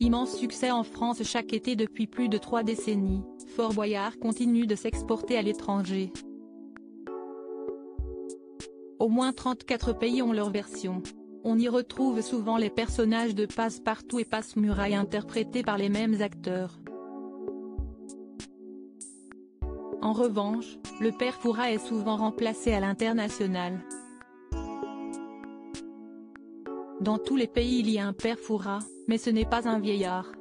Immense succès en France chaque été depuis plus de 3 décennies, Fort Boyard continue de s'exporter à l'étranger. Au moins 34 pays ont leur version. On y retrouve souvent les personnages de Passe-Partout et Passe-Muraille interprétés par les mêmes acteurs. En revanche, le père Fouras est souvent remplacé à l'international. Dans tous les pays il y a un père Fouras, mais ce n'est pas un vieillard.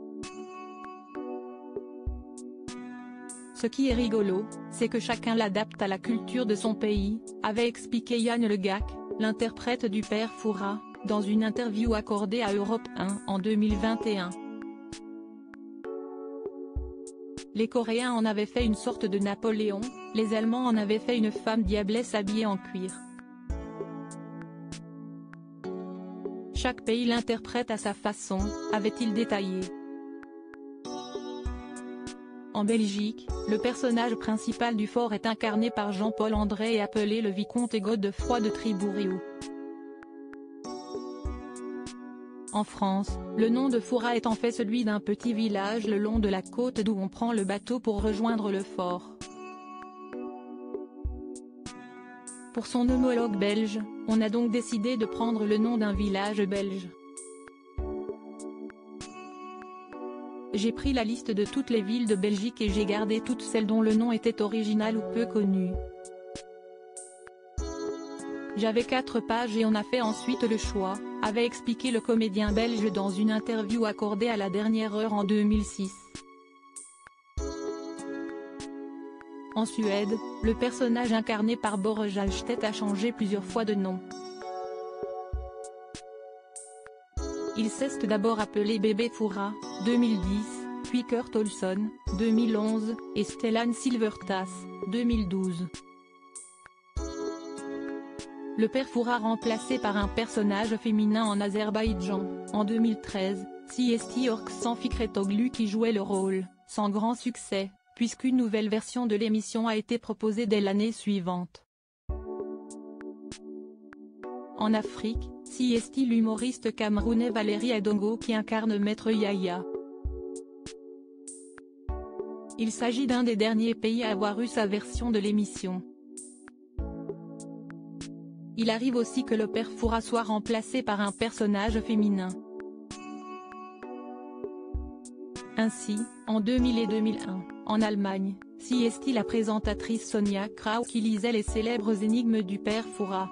Ce qui est rigolo, c'est que chacun l'adapte à la culture de son pays, avait expliqué Yann Le Gac, l'interprète du père Fouras, dans une interview accordée à Europe 1 en 2021. Les Coréens en avaient fait une sorte de Napoléon, les Allemands en avaient fait une femme diablesse habillée en cuir. Chaque pays l'interprète à sa façon, avait-il détaillé. En Belgique, le personnage principal du fort est incarné par Jean-Paul André et appelé le vicomte Godefroy de Tribourioux. En France, le nom de Fouras est en fait celui d'un petit village le long de la côte d'où on prend le bateau pour rejoindre le fort. Pour son homologue belge, on a donc décidé de prendre le nom d'un village belge. J'ai pris la liste de toutes les villes de Belgique et j'ai gardé toutes celles dont le nom était original ou peu connu. J'avais 4 pages et on a fait ensuite le choix, avait expliqué le comédien belge dans une interview accordée à La Dernière Heure en 2006. En Suède, le personnage incarné par Borge Alstedt a changé plusieurs fois de nom. Il s'est d'abord appelé Bébé Fouras, 2010, puis Kurt Olsson, 2011, et Stellan Silvertas, 2012. Le père Fouras remplacé par un personnage féminin en Azerbaïdjan, en 2013, Siesti Orksan Fikretoglu qui jouait le rôle, sans grand succès, puisqu'une nouvelle version de l'émission a été proposée dès l'année suivante. En Afrique, Siesti l'humoriste camerounais Valérie Adongo qui incarne Maître Yaya. Il s'agit d'un des derniers pays à avoir eu sa version de l'émission. Il arrive aussi que le père Fouras soit remplacé par un personnage féminin. Ainsi, en 2000 et 2001, en Allemagne, Siesti la présentatrice Sonia Krau qui lisait les célèbres énigmes du père Fouras.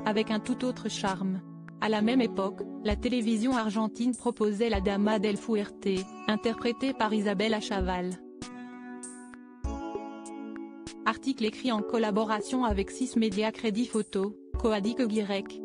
Avec un tout autre charme. À la même époque, la télévision argentine proposait La Dama del Fuerte, interprétée par Isabelle Achaval. Article écrit en collaboration avec 6 médias Crédit Photo, Coadic Guirec.